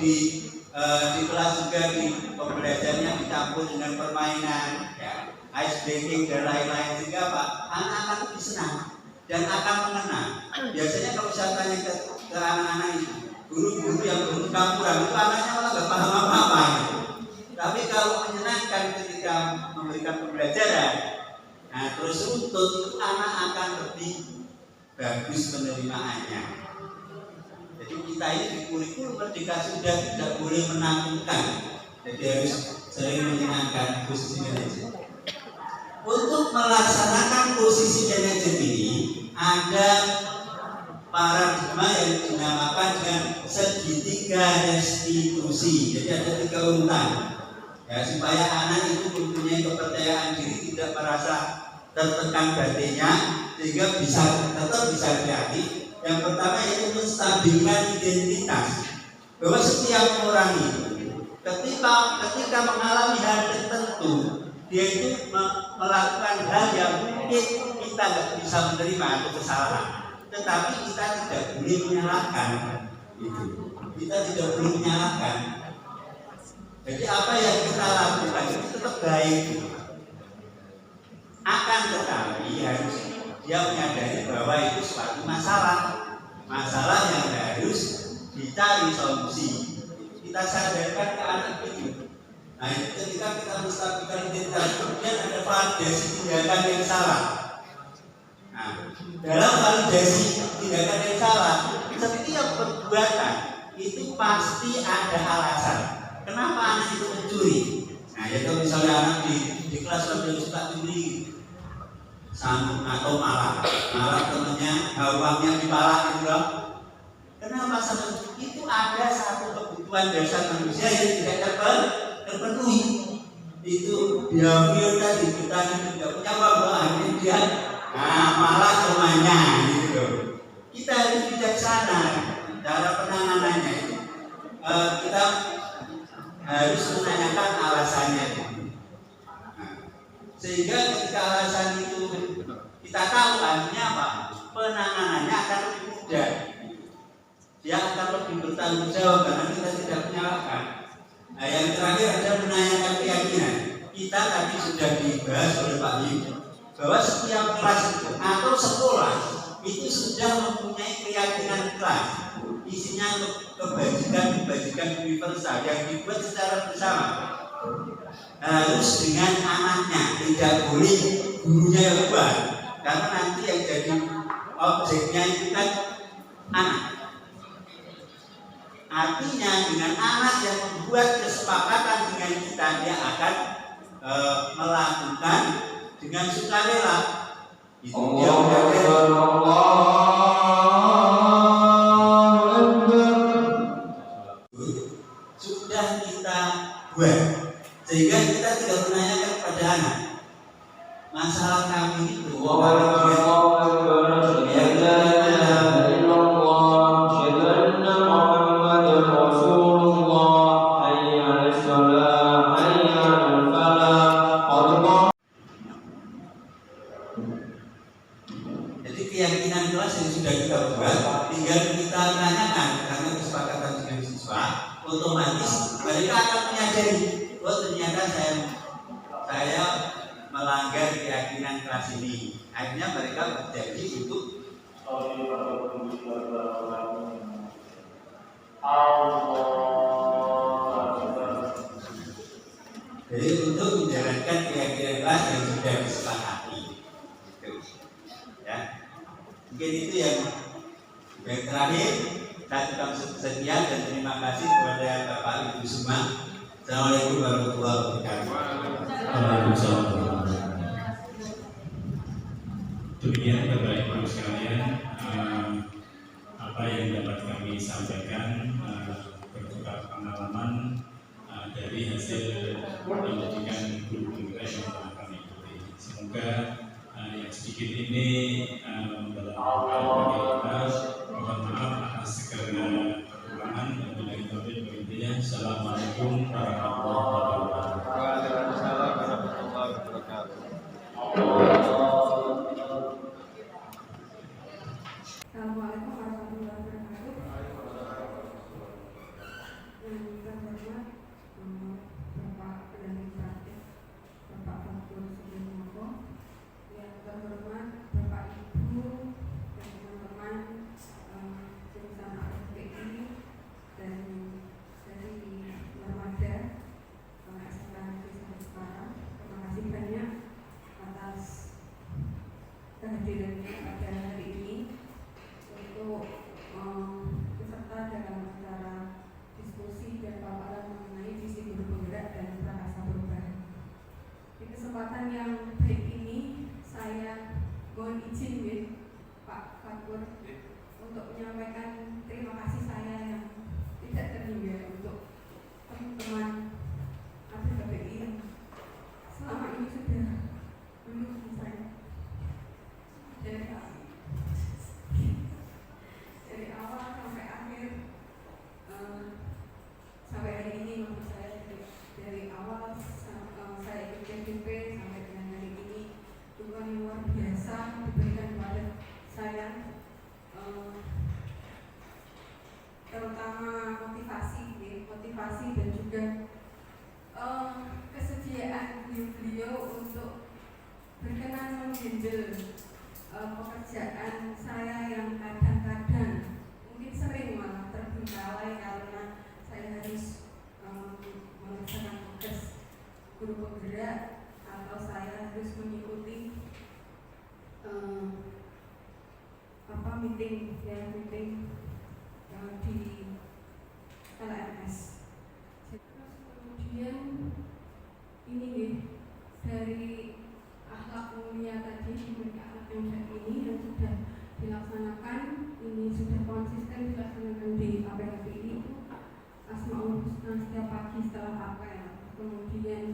di kelas juga di pembelajarannya dicampur dengan permainan, ya, ice breaking dan lain-lain sehingga Pak anak-anak itu senang dan akan mengenal. Biasanya kalau saya tanya ke anak-anak itu, guru-guru yang berkampuran itu anaknya malah nggak paham apa-apa. Tapi kalau menyenangkan ketika memberikan pembelajaran, nah terus runtut itu anak akan lebih bagus penerimaannya. Jadi kita ini di kurikulum Merdeka sudah tidak boleh menakutkan, jadi harus sering menyenangkan posisi manajer. Untuk melaksanakan posisi manajer ini ada paradigma yang dinamakan dengan segitiga restitusi. Jadi ada 3 urutan ya, supaya anak itu mempunyai kepercayaan diri, tidak merasa tertekan batinnya, sehingga tetap bisa kreatif. Yang pertama yaitu menstabilkan identitas, bahwa setiap orang itu ketika mengalami hal tertentu, dia itu melakukan hal yang mungkin kita nggak bisa menerima atau kesalahan, tetapi kita tidak boleh menyalahkan itu. Kita tidak boleh menyalahkan. Jadi apa yang kita lakukan itu tetap baik. Akan tetapi harus dia menyadari bahwa itu suatu masalah yang harus dicari solusi. Kita sadarkan ke anak itu. Nah, ketika kita menstabilkan identitas, kemudian ada validasi tindakan yang salah. Nah, dalam validasi tindakan yang salah, setiap perbuatan itu pasti ada alasan. Kenapa anak itu mencuri? Nah, yaitu misalnya anak di kelas sudah suka curi, atau malah temennya uangnya dipalak gitu loh. Kenapa sampai itu ada satu kebutuhan dasar manusia yang tidak terpenuhi. Itu behavior tadi, kita tidak punya akhirnya dia malah temannya gitu. Kita harus bijaksana cara penanganannya itu. Kita harus menanyakan alasannya. Sehingga ketika alasan itu kita tahu, artinya apa? Penanganannya akan lebih mudah. Dia akan lebih bertanggung jawab karena kita tidak menyalahkan. Nah, yang terakhir ada menanyakan keyakinan. Kita tadi sudah dibahas oleh Pak Yim bahwa setiap kelas itu atau sekolah itu sudah mempunyai keyakinan kelas. Isinya kebajikan universal yang dibuat secara bersama. Harus dengan anaknya, tidak boleh gurunya yang buat, karena nanti yang jadi objeknya itu kan anak. Artinya dengan anak yang membuat kesepakatan dengan kita, dia akan melakukan dengan sukarela. Itu dia sudah kita buat, sehingga kita tidak menanyakan kepada anak masalah kami itu. Jadi keyakinan kelas yang sudah kita buat, tinggal kita tanyakan karena kesepakatan dengan siswa, otomatis mereka akan menyadari, oh ternyata saya melanggar keyakinan kelas ini. Akhirnya mereka berjanji untuk jadi untuk menjalankan keyakinan kelas yang sudah disepakati. Ya, mungkin itu yang terakhir. Saya tetap sekian dan terima kasih kepada Bapak Ibu semua. Assalamualaikum warahmatullahi wabarakatuh. Waalaikumsalam. Demikian Bapak Ibu sekalian, apa yang dapat kami sampaikan bertukar pengalaman dari hasil pendidikan guru kita yang telah kami ikuti. Semoga yang sedikit ini membawa bagi kita. Mohon maaf atas segala kekurangan dan bila kita berikutnya. Assalamualaikum warahmatullahi wabarakatuh. Waalaikumsalam warahmatullahi wabarakatuh. Assalamualaikum warahmatullahi wabarakatuh. Yang terhormat Bapak Pendahulu Praktik Bapak Fatul Sudimoko, yang terhormat Bapak menghandle pekerjaan saya yang kadang-kadang mungkin sering malah terbengkalai karena saya harus mengerjakan tugas guru penggerak atau saya harus mengikuti meeting di LMS. Kemudian ini dari akhlak mulia tadi, memiliki akhlak yang baik ini yang sudah dilaksanakan, ini sudah konsisten dilaksanakan di APHPI itu Asmaul Husna setiap pagi setelah apel, kemudian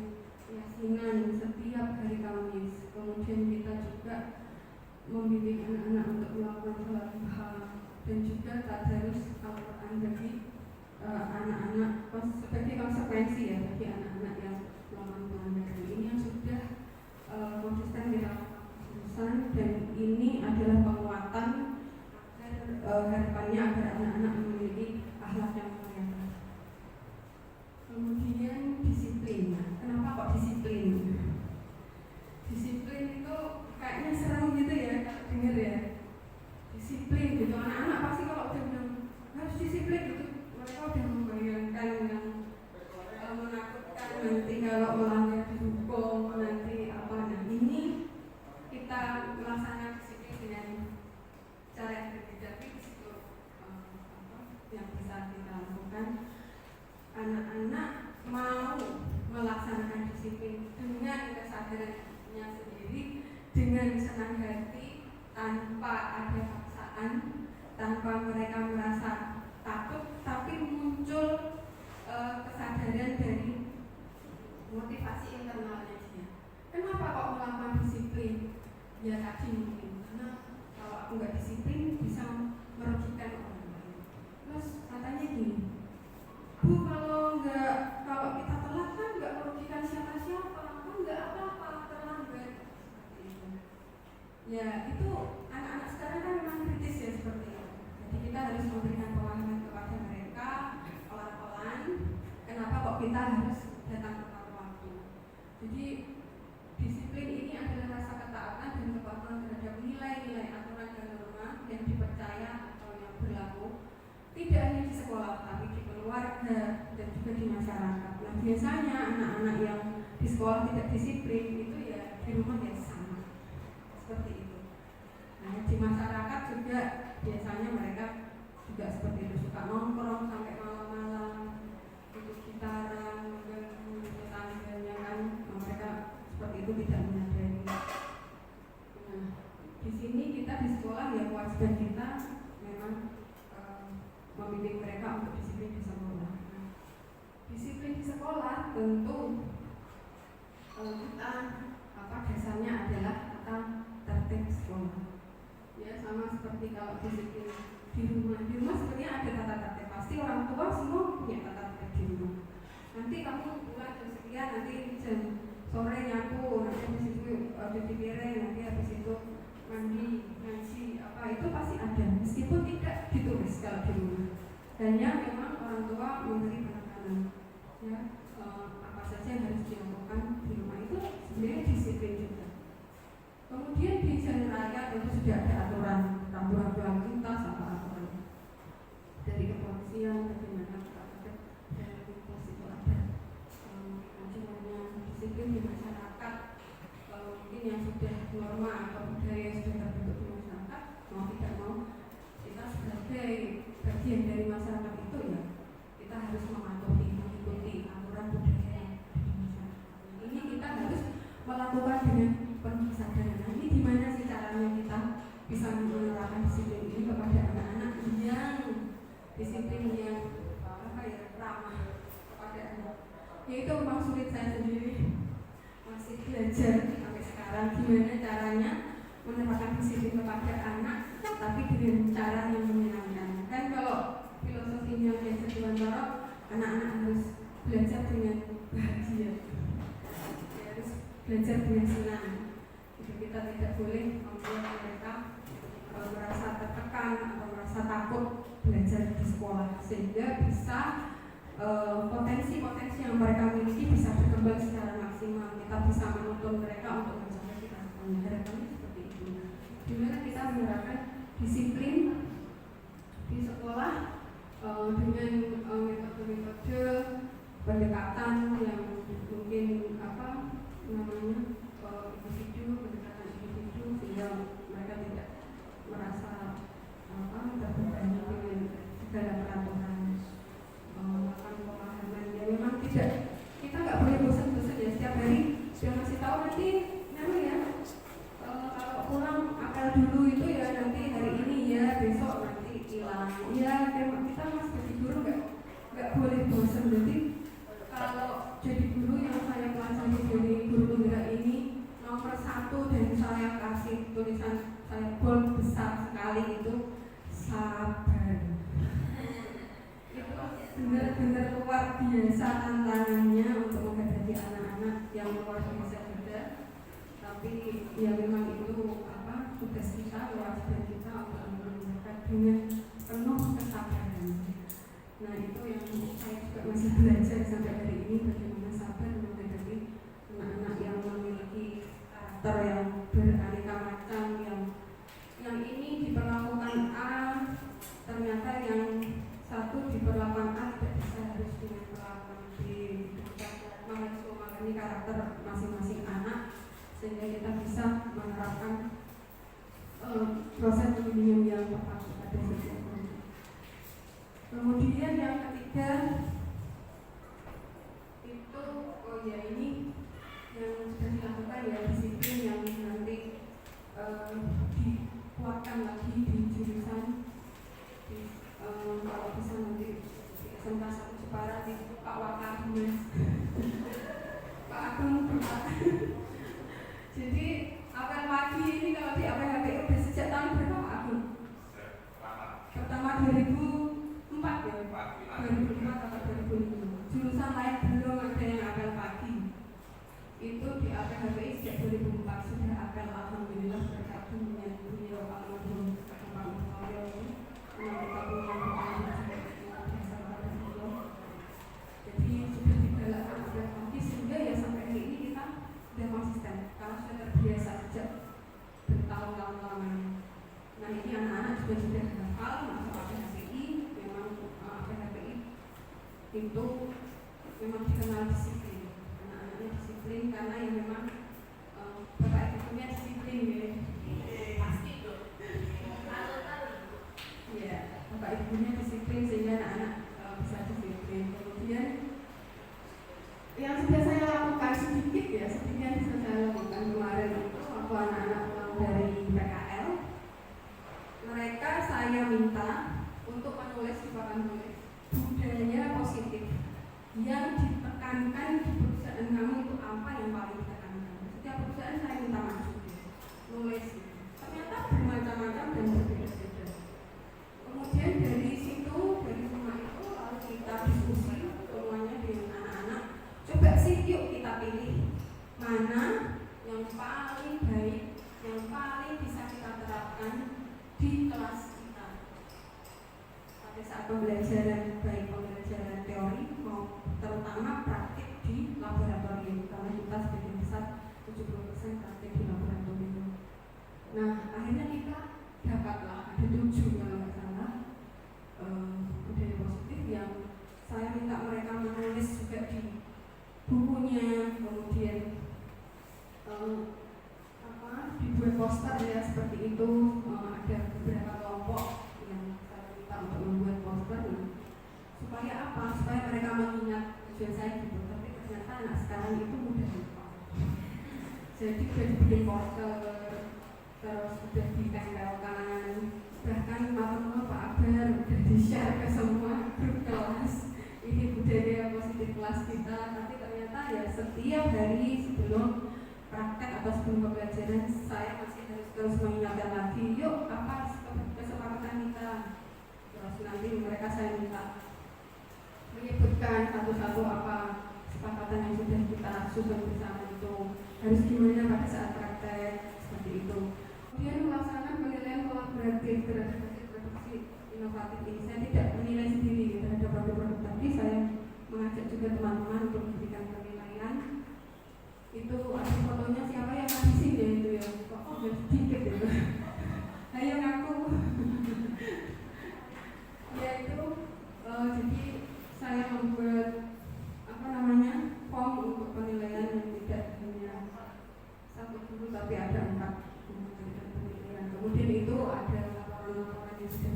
yasinan setiap hari Kamis, kemudian kita juga membimbing anak-anak untuk melakukan sholat duha dan juga tadarus Al-Quran bagi anak-anak sebagai konsekuensi ya bagi anak-anak yang melakukan pelanggaran ini yang sudah konsisten dilakukan keputusan, dan ini adalah penguatan agar harapannya agar anak-anak memiliki akhlak yang mulia. Kemudian disiplin. Kenapa kok disiplin? Disiplin itu kayaknya serem gitu ya, dengar ya. Disiplin gitu, anak-anak pasti kalau udah bilang harus disiplin gitu, mereka udah membayangkan yang menakutkan nanti kalau melanggar dihukum nanti apa. Nah ini kita melaksanakan disiplin dengan cara yang berbeda, tapi disitu yang bisa kita lakukan. Anak-anak mau melaksanakan disiplin dengan kesadarannya sendiri, dengan senang hati, tanpa ada paksaan, tanpa mereka merasa takut, tapi muncul kesadaran dari motivasi internalnya dia. Kenapa kok melakukan disiplin? Ya tadi mungkin karena kalau aku nggak disiplin bisa merugikan orang lain. Terus katanya gini, Bu, kalau kita telat kan nggak merugikan siapa-siapa, kan nggak apa-apa terlambat. Ya itu anak-anak sekarang kan memang kritis ya seperti itu. Jadi kita harus memberikan pemahaman kepada mereka pelan-pelan. Kenapa kok kita harus datang tepat waktu? Jadi disiplin ini adalah rasa ketaatan dan kepatuhan terhadap nilai-nilai aturan dan norma yang dipercaya atau yang berlaku tidak hanya di sekolah tapi di keluarga dan juga di masyarakat. Nah biasanya anak-anak yang di sekolah tidak disiplin itu ya di rumah ya sama seperti itu. Nah di masyarakat juga biasanya mereka juga seperti itu, suka nongkrong sampai malam-malam, ikut gitaran, mengganggu tetangganya kan, mereka seperti itu tidak menyadari. Nah di sini kita di sekolah ya kewajiban kita memang membimbing mereka untuk disiplin di sekolah. Nah, disiplin di sekolah tentu kita dasarnya adalah tata tertib sekolah. Ya sama seperti kalau disiplin di rumah sebenarnya ada tata tertib. Pasti orang tua semua punya tata tertib di rumah. Nanti kamu pulang jam sekian, nanti jam sore nyapu, nanti habis itu cuci piring, nanti habis itu mandi, ngaji, apa itu pasti ada. Meskipun tidak ditulis kalau di rumah. Dan yang memang orang tua memberi penekanan, ya apa saja yang harus dilakukan di rumah itu sebenarnya disiplin juga. Kemudian di jalan raya tentu sudah ada aturan rambu-rambu lalu lintas, apa aturan dari kepolisian, bagaimana terhadap dari lintas itu ada acaranya disiplin di masyarakat. Mungkin yang sudah norma atau budaya yang sudah terbentuk di masyarakat, mau tidak mau kita sebagai bagian dari masyarakat itu ya kita harus mematuhi, mengikuti aturan budaya di masyarakat. Ini kita harus melakukan dengan penuh kesadaran. Nah, ini gimana sih caranya kita bisa menerapkan disiplin ini kepada anak-anak yang disiplin yang ramah kepada anak. Ya itu memang sulit, saya sendiri masih belajar sampai sekarang gimana caranya menerapkan disiplin kepada anak tapi dengan cara yang menyenangkan. Kan kalau filosofinya Desa Dewantara, anak-anak harus belajar dengan bahagia, harus belajar dengan senang. Jadi kita tidak boleh membuat mereka merasa tertekan atau merasa takut belajar di sekolah, sehingga bisa potensi-potensi yang mereka miliki bisa berkembang secara maksimal. Kita bisa menuntun mereka untuk mencapai cita-citanya. Harapannya seperti dia masih tahu nanti ya kalau pulang apel dulu itu ya nanti hari ini ya besok nanti hilang ya kita mas jadi guru nggak boleh bosan. Jadi kalau jadi guru yang saya pelajari dari guru penggerak ini nomor 1 dan saya kasih tulisan saya bold besar sekali itu sabar. Itu benar-benar luar biasa tantangannya untuk menghadapi anak-anak yang luar biasa juga. Tapi ya memang itu tugas kita, kewajiban kita untuk mengerjakan dengan penuh kesabaran. Nah itu yang saya juga masih belajar sampai hari ini, bagaimana sabar menghadapi anak-anak yang memiliki karakter yang beraneka macam, yang ini diperlakukan A, ternyata yang satu diperlakukan A tidak bisa harus dengan perlakuan B. Kita harus memahami karakter masing-masing anak sehingga kita bisa menerapkan proses pembimbingan yang tepat pada setiap anak. Kemudian yang ketiga itu ini yang sudah dilakukan ya, disiplin yang nanti dikuatkan lagi di jurusan kalau bisa nanti di SMK 1 Jepara di Pak Wakabun Pak Agung Pak. Jadi apel pagi ini kalau di APHPU udah sejak tahun berapa Pak Agung? Pertama 2004 ya? 2004 atau 2005. Jurusan lain belum ada yang apel pagi. Itu di APHPU sejak 2004 sudah apel, alhamdulillah berkat dengan beliau almarhum Pak Muhammad ini. Jadi sudah digalakkan apel pagi sehingga ya sampai hari ini kita sudah konsisten karena sudah terbiasa sejak bertahun-tahun lamanya. Nah ini anak-anak juga sudah hafal masuk APHPI. Memang APHPI itu memang dikenal disiplin, anak-anaknya disiplin karena yang memang bapak ibunya disiplin ya. Pasti tuh. Ya, bapak ibunya disiplin sehingga anak-anak bisa disiplin. Kemudian yang sudah saya lakukan sedikit bisa saya lakukan kemarin itu waktu anak-anak pulang dari PKL, mereka saya minta untuk menulis di papan tulis budaya positif yang ditekankan di perusahaan kamu itu apa yang paling ditekankan. Setiap perusahaan saya minta masuk nulis, ternyata bermacam-macam dan berbeda-beda. Kemudian dari situ, dari rumah itu lalu kita diskusi semuanya dengan anak-anak. Coba sih yuk kita pilih mana yang paling baik, yang paling bisa kita terapkan di kelas kita pada saat pembelajaran, baik pembelajaran teori maupun terutama praktik di laboratorium karena kita sebagian besar 70% praktik di laboratorium. Nah akhirnya kita dapatlah ada 7 kalau nggak salah budaya positif yang saya minta mereka menulis juga di bukunya, kemudian dibuat poster ya seperti itu. Ada beberapa kelompok yang saya minta untuk membuat poster supaya apa? Supaya mereka mengingat tujuan saya gitu. Tapi ternyata anak sekarang itu mudah lupa. Jadi sudah dibikin poster, terus sudah ditempelkan, bahkan malam Pak Akbar sudah di-share ke semua grup kelas. Ini budaya positif kelas kita, tapi ternyata ya setiap hari sebelum praktek atau sebelum pembelajaran saya masih harus terus mengingatkan lagi, yuk apa kesepakatan kita. Terus nanti mereka saya minta menyebutkan satu-satu apa kesepakatan yang sudah kita susun bersama itu harus gimana pada saat praktek seperti itu. Kemudian melaksanakan penilaian kolaboratif terhadap produksi inovatif ini. Saya tidak menilai sendiri terhadap produk-produk, tapi saya mengajak juga teman-teman untuk memberikan penilaian. Itu ada fotonya siapa yang ngabisin ya itu ya, kok udah sedikit ya. Ayo ngaku. Ya itu jadi saya membuat form untuk penilaian yang tidak hanya satu guru tapi ada 4 memberikan penilaian. Kemudian itu ada laporan-laporan yang sudah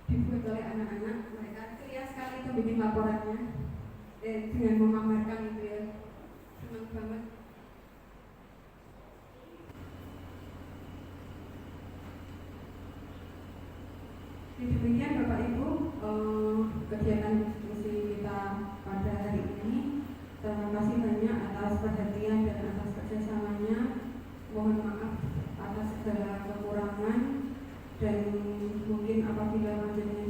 dibuat oleh anak-anak. Mereka ceria sekali itu bikin laporannya dengan perhatian dan atas kerjasamanya. Mohon maaf atas segala kekurangan, dan mungkin apabila panjenengan